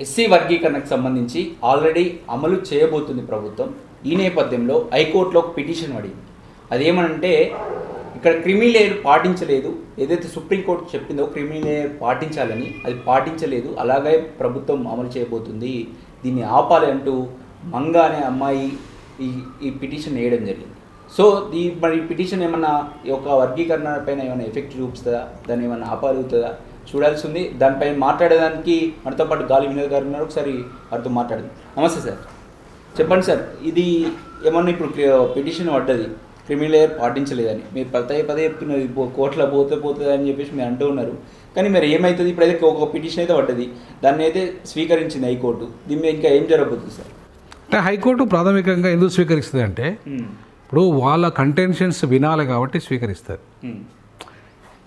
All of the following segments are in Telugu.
ఎస్సీ వర్గీకరణకు సంబంధించి ఆల్రెడీ అమలు చేయబోతుంది ప్రభుత్వం. ఈ నేపథ్యంలో హైకోర్టులో ఒక పిటిషన్ పడింది. అదేమనంటే ఇక్కడ క్రిమి లేయర్ పాటించలేదు, ఏదైతే సుప్రీంకోర్టు చెప్పిందో క్రిమి లేయర్ పాటించాలని, అది పాటించలేదు, అలాగే ప్రభుత్వం అమలు చేయబోతుంది, దీన్ని ఆపాలి అంటూ మంగ అనే అమ్మాయి ఈ పిటిషన్ వేయడం జరిగింది. సో మరి పిటిషన్ ఏమన్నా ఈ యొక్క వర్గీకరణ పైన ఏమైనా ఎఫెక్ట్ చూపిస్తుందా, దాన్ని ఏమైనా ఆపగలుగుతుందా చూడాల్సి ఉంది. దానిపైన మాట్లాడేదానికి మనతో పాటు గాలి వినోద్ గారు ఉన్నారు. ఒకసారి వారితో మాట్లాడదాం. నమస్తే సార్, చెప్పండి సార్, ఇది ఏమన్నా ఇప్పుడు పిటిషన్ పడ్డది క్రిమినల్ లేయర్ పాటించలేదని మీరు పదే చెప్తున్నారు, కోర్టులో పోతుంది అని చెప్పేసి మీరు అంటూ ఉన్నారు. కానీ మరి ఏమవుతుంది, ఇప్పుడైతే ఒక పిటిషన్ అయితే పడ్డది, దాన్ని అయితే స్వీకరించింది హైకోర్టు. దీని మీద ఇంకా ఏం జరగబోతుంది సార్? అంటే హైకోర్టు ప్రాథమికంగా ఎందుకు స్వీకరిస్తుంది అంటే ఇప్పుడు వాళ్ళ కంటెన్షన్స్ వినాలి కాబట్టి స్వీకరిస్తారు.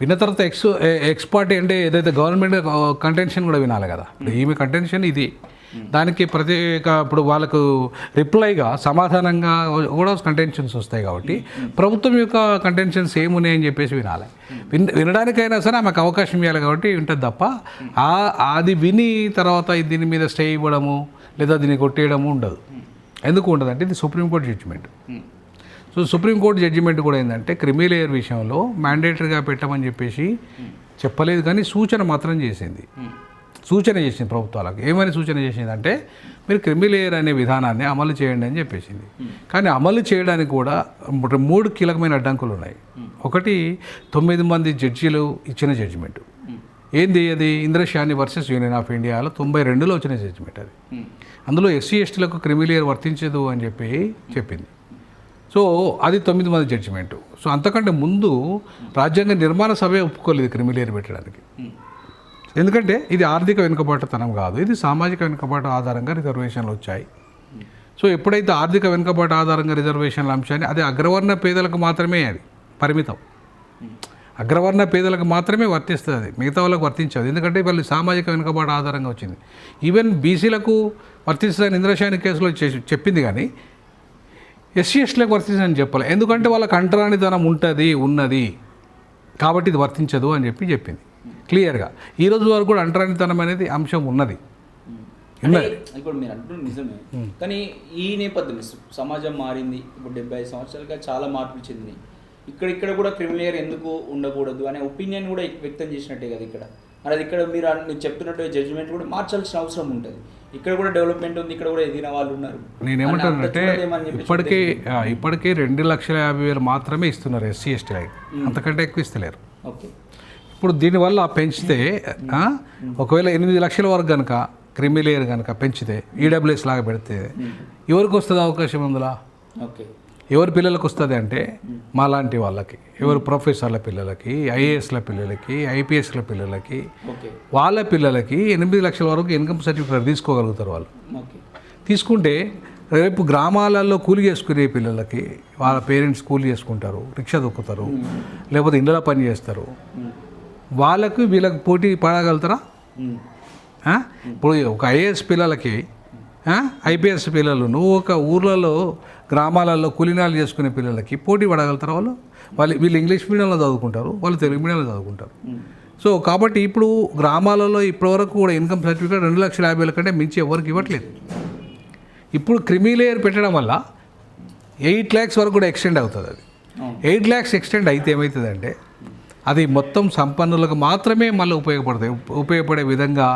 విన్న తర్వాత ఎక్స్పర్ట్ అంటే ఏదైతే గవర్నమెంట్ కంటెన్షన్ కూడా వినాలి కదా. ఇప్పుడు ఈమె కంటెన్షన్ ఇది, దానికి ప్రత్యేక ఇప్పుడు వాళ్ళకు రిప్లైగా సమాధానంగా కూడా కంటెన్షన్స్ వస్తాయి కాబట్టి ప్రభుత్వం యొక్క కంటెన్షన్స్ ఏమున్నాయని చెప్పేసి వినాలి. వినడానికైనా సరే ఆమెకు అవకాశం ఇవ్వాలి కాబట్టి ఉంటుంది తప్ప అది విని తర్వాత దీని మీద స్టే ఇవ్వడము లేదా దీన్ని కొట్టేయడము ఉండదు. ఎందుకు ఉండదు అంటే ఇది supreme court judgement. So supreme court judgement కూడా ఏంటంటే క్రిమి లేయర్ విషయంలో మ్యాండేటరీగా పెట్టమని చెప్పేసి చెప్పలేదు, కానీ సూచన మాత్రం చేసింది. సూచన చేసింది ప్రభుత్వాలకు. ఏమని సూచన చేసింది అంటే మీరు క్రిమి లేయర్ అనే విధానాన్ని అమలు చేయండి అని చెప్పేసింది. కానీ అమలు చేయడానికి కూడా 3 కీలకమైన అడ్డంకులు ఉన్నాయి. ఒకటి 9 మంది జడ్జీలు ఇచ్చిన జడ్జిమెంట్. ఏంది అది? ఇంద్రశాని వర్సెస్ యూనియన్ ఆఫ్ ఇండియాలో 92లో వచ్చిన జడ్జిమెంట్ అది. అందులో ఎస్సీ ఎస్టీలకు క్రిమి లేయర్ వర్తించదు అని చెప్పి చెప్పింది. సో అది 9 మంది జడ్జిమెంటు. సో అంతకంటే ముందు రాజ్యాంగ నిర్మాణ సభే ఒప్పుకోలేదు క్రిమి లేయర్ పెట్టడానికి. ఎందుకంటే ఇది ఆర్థిక వెనుకబాటుతనం కాదు, ఇది సామాజిక వెనుకబాటు ఆధారంగా రిజర్వేషన్లు వచ్చాయి. సో ఎప్పుడైతే ఆర్థిక వెనుకబాటు ఆధారంగా రిజర్వేషన్ల అంశాన్ని, అది అగ్రవర్ణ పేదలకు మాత్రమే అది పరిమితం, అగ్రవర్ణ పేదలకు మాత్రమే వర్తిస్తుంది, అది మిగతా వాళ్ళకు వర్తించదు. ఎందుకంటే వాళ్ళు సామాజిక వెనుకబాటు ఆధారంగా వచ్చింది. ఈవెన్ బీసీలకు వర్తిస్తుందని ఇంద్రశాని కేసులో చెప్పింది, కానీ ఎస్సీ ఎస్టీలకు వర్తించదని చెప్పాలి. ఎందుకంటే వాళ్ళకి అంటరానితనం ఉన్నది కాబట్టి ఇది వర్తించదు అని చెప్పింది క్లియర్గా. ఈ రోజు వరకు కూడా అంటరానితనం అనేది అంశం ఉన్నది. ఇప్పుడు మీరు అంటున్నారు నిజమే, కానీ ఈ నేపథ్యం సమాజం మారింది. ఇప్పుడు 75 సంవత్సరాలుగా చాలా మార్పులు చెందినాయి. ఇక్కడ కూడా క్రిమినల్ లేయర్ ఎందుకు ఉండకూడదు అనే ఒపీనియన్ కూడా వ్యక్తం చేసినట్టే కదా ఇక్కడ. మరి అది ఇక్కడ మీరు చెప్పినట్టు జడ్జిమెంట్ కూడా మార్చాల్సిన అవసరం ఉంటుంది. ఇక్కడ కూడా డెవలప్మెంట్ ఉంది, ఇక్కడ కూడా ఎదిగిన వాళ్ళు ఉన్నారు. నేనేమంటానంటే ఇప్పటికే 2,50,000 మాత్రమే ఇస్తున్నారు ఎస్సీ ఎస్టీ, అంతకంటే ఎక్కువ ఇస్తలేరు. ఓకే, ఇప్పుడు దీనివల్ల పెంచితే ఒకవేళ 8 లక్షల వరకు కనుక క్రిమి లేయర్ కనుక పెంచితే ఈడబ్ల్యూఎస్ లాగా పెడితే ఎవరికి వస్తుంది అవకాశం అందులో? ఓకే, ఎవరి పిల్లలకు వస్తుంది అంటే మాలాంటి వాళ్ళకి, ఎవరు ప్రొఫెసర్ల పిల్లలకి, ఐఏఎస్ల పిల్లలకి, ఐపీఎస్ల పిల్లలకి, వాళ్ళ పిల్లలకి 8 లక్షల వరకు ఇన్కమ్ సర్టిఫికేట్ తీసుకోగలుగుతారు వాళ్ళు. తీసుకుంటే రేపు గ్రామాలలో కూలి చేసుకునే పిల్లలకి వాళ్ళ పేరెంట్స్ కూలి చేసుకుంటారు, రిక్షా దొక్కుతారు, లేకపోతే ఇండ్ల పని చేస్తారు. వాళ్ళకు వీళ్ళకి పోటీ పడగలుగుతారా? ఇప్పుడు ఒక ఐఏఎస్ పిల్లలకి ఐపీఎస్ పిల్లలు, నువ్వు ఒక ఊర్లలో గ్రామాలలో కూలినాలు చేసుకునే పిల్లలకి పోటీ పడగలుగుతారు వీళ్ళు ఇంగ్లీష్ మీడియంలో చదువుకుంటారు, వాళ్ళు తెలుగు మీడియంలో చదువుకుంటారు. సో కాబట్టి ఇప్పుడు గ్రామాలలో ఇప్పటివరకు కూడా ఇన్కమ్ సర్టిఫికేట్ 2,50,000 కంటే మించి ఎవరికి ఇవ్వట్లేదు. ఇప్పుడు క్రిమి లేయర్ పెట్టడం వల్ల 8 lakhs వరకు కూడా ఎక్స్టెండ్ అవుతుంది. అది 8 lakhs ఎక్స్టెండ్ అయితే ఏమవుతుందంటే అది మొత్తం సంపన్నులకు మాత్రమే మళ్ళీ ఉపయోగపడే విధంగా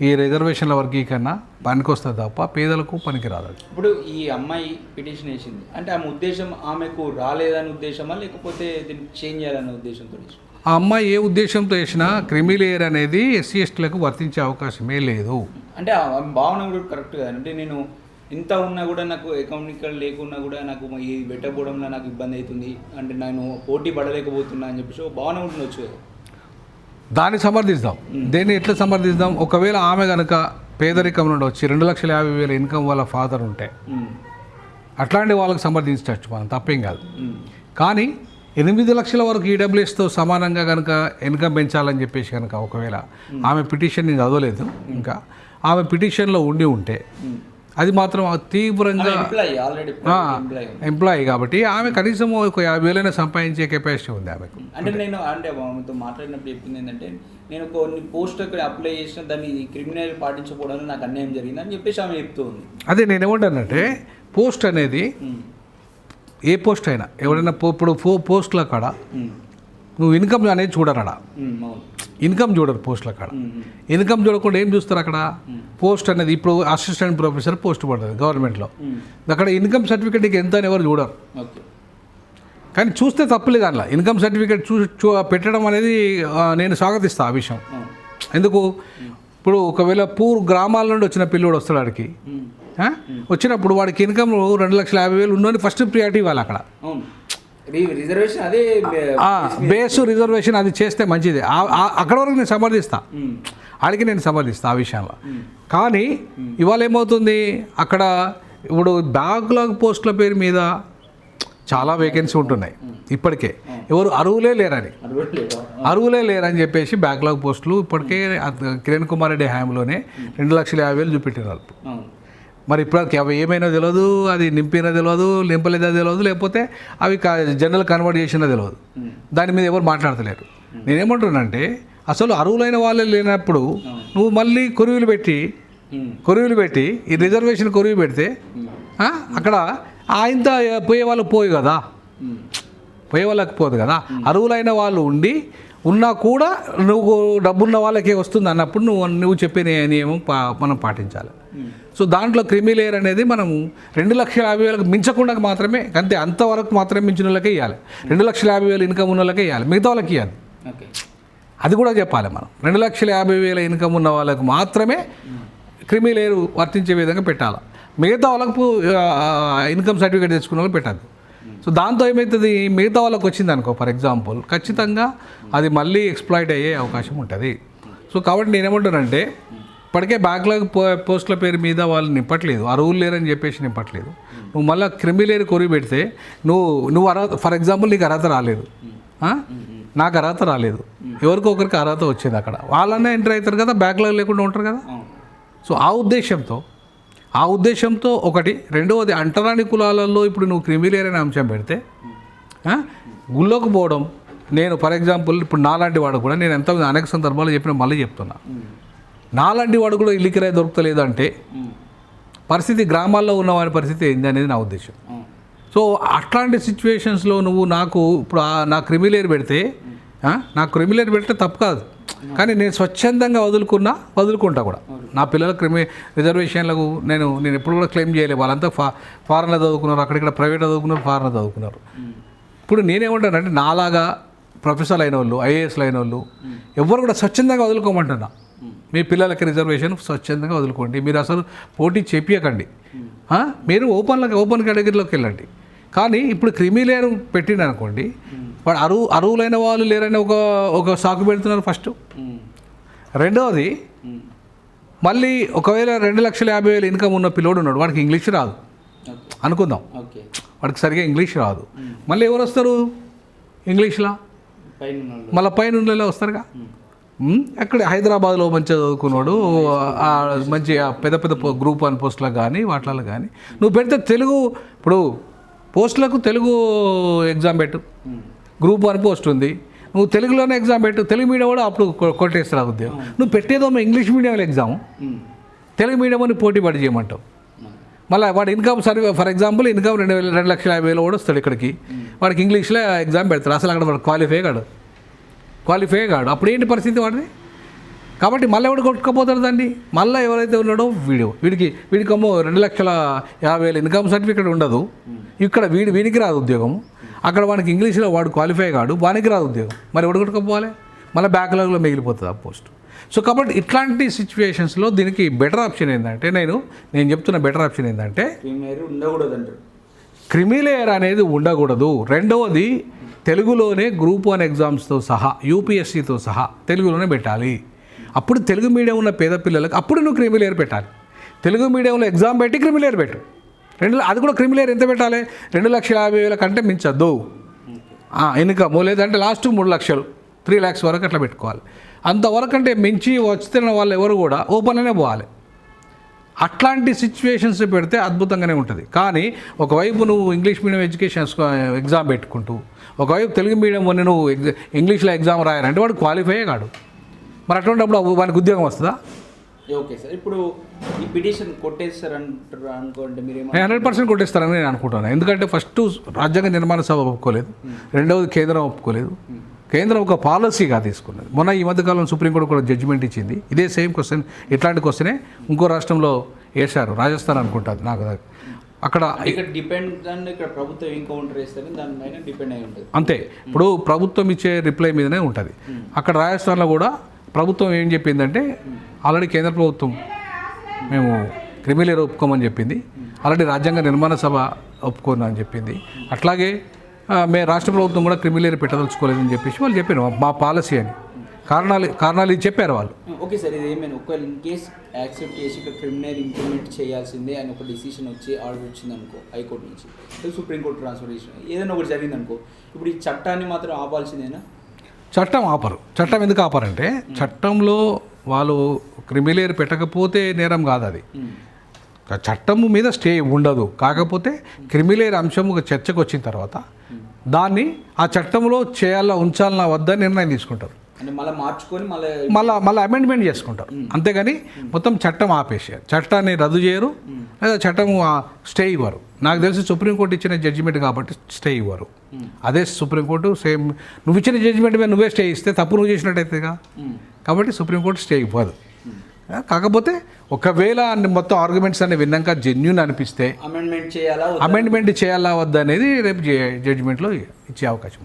ఈ రిజర్వేషన్ల వర్గీకరణ పనికొస్తుంది తప్ప పేదలకు పనికిరాదు. ఇప్పుడు ఈ అమ్మాయి పిటిషన్ వేసింది అంటే ఆమె ఉద్దేశం ఆమెకు రాలేదని ఉద్దేశమా, లేకపోతే దీన్ని చేంజ్ చేయాలనే ఉద్దేశంతో? ఆ అమ్మాయి ఏ ఉద్దేశంతో వేసినా క్రిమి లేయర్ అనేది ఎస్సీ ఎస్టీలకు వర్తించే అవకాశమే లేదు. అంటే భావన కూడా కరెక్ట్ కదా. అంటే నేను ఇంత ఉన్నా కూడా నాకు ఎకనామికల్ లేకున్నా కూడా నాకు ఈ పెట్టకపోవడంలో నాకు ఇబ్బంది అవుతుంది, అంటే నేను పోటీ పడలేకపోతున్నా అని చెప్పేసి భావన ఉండొచ్చు కదా. దాన్ని సమర్థిస్తాం. దేన్ని ఎట్లా సమర్థిస్తాం? ఒకవేళ ఆమె కనుక పేదరికం నుండి వచ్చి 2,50,000 ఇన్కమ్ వాళ్ళ ఫాదర్ ఉంటే అట్లాంటి వాళ్ళకి సమర్థించవచ్చు, మనం తప్పేం కాదు. కానీ 8 లక్షల వరకు ఈడబ్ల్యూఎస్తో సమానంగా కనుక ఇన్కమ్ పెంచాలని చెప్పేసి కనుక ఒకవేళ ఆమె పిటిషన్ నేను చదవలేదు ఇంకా, ఆమె పిటిషన్లో ఉంటే అది మాత్రం తీవ్రంగా ఆల్రెడీ ఎంప్లాయీ కాబట్టి ఆమె కనీసం ఒక 50,000 సంపాదించే కెపాసిటీ ఉంది ఆమెకు. అంటే నేను ఆమెతో మాట్లాడినప్పుడు చెప్పింది ఏంటంటే, నేను కొన్ని పోస్టులకు అప్లై చేసిన దాన్ని క్రిమినల్ పాటించకపోవడానికి నాకు అన్యాయం జరిగింది అని చెప్పేసి ఆమె చెప్తూ ఉంది. అదే నేను ఏమంటానంటే, పోస్ట్ అనేది ఏ పోస్ట్ అయినా ఎవరైనా ఇప్పుడు పోస్టుల కాడ నువ్వు ఇన్కమ్ అనేది చూడరాడా, ఇన్కమ్ చూడరు పోస్టుల కాడ. ఇన్కమ్ చూడకుండా ఏం చూస్తారు అక్కడ, పోస్ట్ అనేది ఇప్పుడు అసిస్టెంట్ ప్రొఫెసర్ పోస్ట్ పడుతుంది గవర్నమెంట్లో, అక్కడ ఇన్కమ్ సర్టిఫికేట్ ఎంత అని ఎవరు చూడరు. కానీ చూస్తే తప్పులేదు అందులో ఇన్కమ్ సర్టిఫికేట్ పెట్టడం అనేది నేను స్వాగతిస్తాను ఆ విషయం. ఎందుకు, ఇప్పుడు ఒకవేళ గ్రామాల నుండి వచ్చిన పిల్లోడు వస్తాడు వాడికి, వచ్చినప్పుడు వాడికి ఇన్కమ్ 2,50,000 ఉన్నోని ఫస్ట్ ప్రియారిటీ ఇవ్వాలి అక్కడ. రిజర్వేషన్ అదే బేస్ రిజర్వేషన్ అది చేస్తే మంచిది. అక్కడ వరకు నేను సమర్థిస్తా, ఆడికి నేను సమర్థిస్తా ఆ విషయంలో. కానీ ఇవాళ ఏమవుతుంది, అక్కడ ఇప్పుడు బ్యాక్లాగ్ పోస్టుల పేరు మీద చాలా వేకెన్సీ ఉంటున్నాయి ఇప్పటికే. ఎవరు అర్హులే లేరని చెప్పేసి బ్యాక్లాగ్ పోస్టులు ఇప్పటికే కిరణ్ కుమార్ రెడ్డి హయాంలోనే 2,50,000 చూపెట్టినారు. మరి ఇప్పుడు అవి ఏమైనా తెలియదు, అది నింపినా తెలియదు, నింపలేదా తెలియదు, లేకపోతే అవి జనరల్ కన్వర్ట్ చేసినా తెలియదు. దాని మీద ఎవరు మాట్లాడతలేరు. నేనేమంటున్నానంటే, అసలు అర్హులైన వాళ్ళే లేనప్పుడు నువ్వు మళ్ళీ కొరువులు పెట్టి ఈ రిజర్వేషన్ కొరువు పెడితే అక్కడ ఇంత పోయే వాళ్ళకి పోయే వాళ్ళకి పోదు కదా. అర్హులైన వాళ్ళు ఉన్నా కూడా నువ్వు డబ్బున్న వాళ్ళకే వస్తుంది అన్నప్పుడు నువ్వు చెప్పే నియమం మనం పాటించాలి. సో దాంట్లో క్రిమి లేయర్ అనేది మనము 2,50,000 మించకుండా మాత్రమే, అంతే అంతవరకు మాత్రమే మించిన వాళ్ళకే ఇవ్వాలి. 2,50,000 ఇన్కమ్ ఉన్న వాళ్ళకే ఇవ్వాలి, మిగతా వాళ్ళకి ఇవ్వాలి. అది కూడా చెప్పాలి మనం. 2,50,000 ఇన్కమ్ ఉన్న వాళ్ళకు మాత్రమే క్రిమి లేయర్ వర్తించే విధంగా పెట్టాలి, మిగతా వాళ్ళకు ఇన్కమ్ సర్టిఫికేట్ తెచ్చుకున్న వాళ్ళు పెట్టద్దు. సో దాంతో ఏమవుతుంది, మిగతా వాళ్ళకి వచ్చింది అనుకో ఫర్ ఎగ్జాంపుల్, ఖచ్చితంగా అది మళ్ళీ ఎక్స్ప్లాయిట్ అయ్యే అవకాశం ఉంటుంది. సో కాబట్టి నేనేమంటానంటే, ఇప్పటికే బ్యాక్లాగ్ పోస్టుల పేరు మీద వాళ్ళు నింపట్లేదు, అర్హులు లేరని చెప్పేసి నింపట్లేదు. నువ్వు మళ్ళీ క్రిమిలేరు కొరివి పెడితే నువ్వు అర్హత, ఫర్ ఎగ్జాంపుల్ నీకు అర్హత రాలేదు, నాకు అర్హత రాలేదు, ఎవరికో ఒకరికి అర్హత వచ్చింది, అక్కడ వాళ్ళనే ఎంటర్ అవుతారు కదా, బ్యాక్లాగ్ లేకుండా ఉంటారు కదా. సో ఆ ఉద్దేశంతో ఒకటి. రెండవది, అంటరాని కులాలలో ఇప్పుడు నువ్వు క్రిమిలేర్ అనే అంశం పెడితే గుళ్ళోకి పోవడం, నేను ఫర్ ఎగ్జాంపుల్ ఇప్పుడు నాలాంటి వాడు కూడా, నేను ఎంత అనేక సందర్భాలు చెప్పిన మళ్ళీ చెప్తున్నా, నాలాంటి వాడు కూడా ఇల్లు కిరాయి దొరుకుతలేదు అంటే పరిస్థితి, గ్రామాల్లో ఉన్నవాడి పరిస్థితి ఏంది అనేది నా ఉద్దేశం. సో అట్లాంటి సిచ్యువేషన్స్లో నువ్వు నాకు ఇప్పుడు నా క్రిమిలేర్ పెడితే తప్పు కాదు, కానీ నేను స్వచ్ఛందంగా వదులుకుంటా కూడా. నా పిల్లల రిజర్వేషన్లకు నేను ఎప్పుడు కూడా క్లెయిమ్ చేయలేదు. వాళ్ళంతా ఫారెన్లో చదువుకున్నారు, అక్కడిక్కడ ప్రైవేట్లో చదువుకున్నారు, ఫారెన్లో చదువుకున్నారు. ఇప్పుడు నేనేమంటానంటే, నాలాగా ప్రొఫెసర్లు అయిన వాళ్ళు, ఐఏఎస్లు అయిన వాళ్ళు ఎవరు కూడా స్వచ్ఛందంగా వదులుకోమంటున్నా. మీ పిల్లలకి రిజర్వేషన్ స్వచ్ఛందంగా వదులుకోండి, మీరు అసలు పోటీ చెప్పకండి, మీరు ఓపెన్ కేటగిరీలోకి వెళ్ళండి. కానీ ఇప్పుడు క్రిమిలేరు పెట్టిండు అనుకోండి, వాడు అర్హులైన వాళ్ళు లేరని ఒక సాకు పెడుతున్నారు ఫస్ట్. రెండవది, మళ్ళీ ఒకవేళ 2,50,000 ఇన్కమ్ ఉన్న పిల్లోడు ఉన్నాడు, వాడికి ఇంగ్లీష్ రాదు అనుకుందాం, వాడికి సరిగా ఇంగ్లీష్ రాదు, మళ్ళీ ఎవరు వస్తారు ఇంగ్లీష్లో, మళ్ళీ పైన ఉండేలా వస్తారుగా. అక్కడ హైదరాబాద్లో మంచిగా చదువుకున్నాడు, మంచి పెద్ద గ్రూప్ 1 పోస్టులకు కానీ వాటిలో కానీ నువ్వు పెడితే తెలుగు, ఇప్పుడు పోస్టులకు తెలుగు ఎగ్జామ్ పెట్టు, గ్రూప్ 1 పోస్ట్ ఉంది, నువ్వు తెలుగులోనే ఎగ్జామ్ పెట్టు, తెలుగు మీడియం కూడా అప్పుడు కొట్టేస్తారు ఉద్యోగం. నువ్వు పెట్టేదో ఇంగ్లీష్ మీడియంలో ఎగ్జామ్, తెలుగు మీడియం పోటీ పడి చేయమంటావు. మళ్ళీ వాడు ఇన్కమ్ ఫర్ ఎగ్జాంపుల్ ఇన్కమ్ 2,50,000 కూడా వస్తాడు ఇక్కడికి, వాడికి ఇంగ్లీష్లో ఎగ్జామ్ పెడతారు, అసలు అక్కడ వాడు క్వాలిఫై కాడు, అప్పుడు ఏంటి పరిస్థితి వాడిది? కాబట్టి మళ్ళీ ఎవడు కొట్టుకపోతాడు దాన్ని, మళ్ళీ ఎవరైతే ఉన్నాడో వీడికేమో 2,50,000 ఇన్కమ్ సర్టిఫికేట్ ఉండదు, ఇక్కడ వీడికి రాదు ఉద్యోగం, అక్కడ వాడికి ఇంగ్లీష్లో వాడు క్వాలిఫై కాడు, వానికి రాదు ఉద్యోగం, మరి ఎవడు కొట్టుకోపోవాలి, మళ్ళీ బ్యాక్లాగ్లో మిగిలిపోతుంది ఆ పోస్ట్. సో కాబట్టి ఇట్లాంటి సిచ్యువేషన్స్లో దీనికి బెటర్ ఆప్షన్ ఏంటంటే, నేను చెప్తున్న బెటర్ ఆప్షన్ ఏంటంటే, క్రిమిలేయర్ అనేది ఉండకూడదు. రెండవది, తెలుగులోనే గ్రూప్ 1 ఎగ్జామ్స్తో సహా, యూపీఎస్సీతో సహా తెలుగులోనే పెట్టాలి. అప్పుడు తెలుగు మీడియం ఉన్న పేద పిల్లలకు అప్పుడు నువ్వు క్రిమిలేయర్ పెట్టాలి. తెలుగు మీడియంలో ఎగ్జామ్ పెట్టి క్రిమిలేయర్ పెట్టు. అది కూడా క్రిమిలేయర్ ఎంత పెట్టాలి, 2,50,000 కంటే మించద్దు ఇన్కమ్, లేదంటే లాస్ట్ 3 లక్షలు 3 lakhs వరకు అట్లా పెట్టుకోవాలి. అంతవరకు అంటే మించి వచ్చిన వాళ్ళు ఎవరు కూడా ఓపెన్లోనే పోవాలి. అట్లాంటి సిచ్యువేషన్స్ పెడితే అద్భుతంగానే ఉంటుంది. కానీ ఒకవైపు నువ్వు ఇంగ్లీష్ మీడియం ఎడ్యుకేషన్ ఎగ్జామ్ పెట్టుకుంటూ ఒకవైపు తెలుగు మీడియం అని నువ్వు ఇంగ్లీష్లో ఎగ్జామ్ రాయాలంటే వాడు క్వాలిఫైయే కాడు. మరి అటువంటిప్పుడు వానికి ఉద్యోగం వస్తుందా? ఓకే సార్, ఇప్పుడు ఈ పిటిషన్ కొట్టేస్తారంటారు అనుకోండి మీరేమో 100% కొట్టేస్తారని నేను అనుకుంటున్నాను. ఎందుకంటే ఫస్ట్ రాజ్యాంగ నిర్మాణ సభ ఒప్పుకోలేదు, రెండవది కేంద్రం ఒప్పుకోలేదు. కేంద్రం ఒక పాలసీగా తీసుకున్నది. మొన్న ఈ మధ్యకాలంలో సుప్రీంకోర్టు కూడా జడ్జిమెంట్ ఇచ్చింది. ఇదే సేమ్ క్వశ్చన్, ఇట్లాంటి క్వశ్చనే ఇంకో రాష్ట్రంలో వేశారు, రాజస్థాన్ అనుకుంటుంది నాకు. అక్కడ ఇక్కడ డిపెండ్ అండ్ ఇక్కడ ప్రభుత్వం ఏం కౌంటర్ వేస్తారని దానిపైన డిపెండ్ అయి ఉంటుంది అంతే. ఇప్పుడు ప్రభుత్వం ఇచ్చే రిప్లై మీదనే ఉంటుంది. అక్కడ రాజస్థాన్లో కూడా ప్రభుత్వం ఏం చెప్పిందంటే ఆల్రెడీ కేంద్ర ప్రభుత్వం మేము క్రిమిలేయర్ ఒప్పుకోమని చెప్పింది, ఆల్రెడీ రాజ్యాంగ నిర్మాణ సభ ఒప్పుకోను అని చెప్పింది. అట్లాగే మేము రాష్ట్ర ప్రభుత్వం కూడా క్రిమిలేయర్ పెట్టదలుచుకోలేదని చెప్పేసి వాళ్ళు చెప్పారు మా పాలసీ అని. కారణాలు ఇది చెప్పారు వాళ్ళు. ఓకే సార్, ఇది ఏమైనా ఒకవేళ ఇన్ కేస్ యాక్సెప్ట్ చేసి ఇక్కడ క్రిమినల్ ఇంప్లిమెంట్ చేయాల్సిందే అని ఒక డిసిషన్ వచ్చి ఆర్డర్ వచ్చింది అనుకో హైకోర్టు నుంచి, సుప్రీంకోర్టు ట్రాన్స్ఫర్ చేసిన ఏదైనా ఒకటి జరిగింది అనుకో, ఇప్పుడు ఈ చట్టాన్ని మాత్రం ఆపాల్సిందేనా? చట్టం ఆపరు. చట్టం ఎందుకు ఆపరంటే చట్టంలో వాళ్ళు క్రిమిలేయర్ పెట్టకపోతే నేరం కాదు అది. చట్టము మీద స్టే ఉండదు. కాకపోతే క్రిమిలేయర్ అంశం ఒక చర్చకు వచ్చిన తర్వాత దాన్ని ఆ చట్టంలో చేయాలా ఉంచాలన్నా వద్దని నిర్ణయం తీసుకుంటారు. అంటే మళ్ళీ మార్చుకొని మళ్ళీ అమెండ్మెంట్ చేసుకుంటారు. అంతేగాని మొత్తం చట్టం ఆపేసారు, చట్టాన్ని రద్దు చేయరు, లేదా చట్టం స్టే ఇవ్వరు. నాకు తెలిసి సుప్రీంకోర్టు ఇచ్చిన జడ్జిమెంట్ కాబట్టి స్టే ఇవ్వరు. అదే సుప్రీంకోర్టు సేమ్ నువ్వు ఇచ్చిన జడ్జిమెంట్ మీద నువ్వే స్టే ఇస్తే తప్పు నువ్వు చేసినట్టయితేగా, కాబట్టి సుప్రీంకోర్టు స్టే ఇవ్వదు. కాకపోతే ఒకవేళ మొత్తం ఆర్గ్యుమెంట్స్ అన్ని విన్నాక జెన్యూన్ అనిపిస్తే అమెండ్మెంట్ చేయాలా వద్దా అనేది రేపు జడ్జిమెంట్లో ఇచ్చే అవకాశం.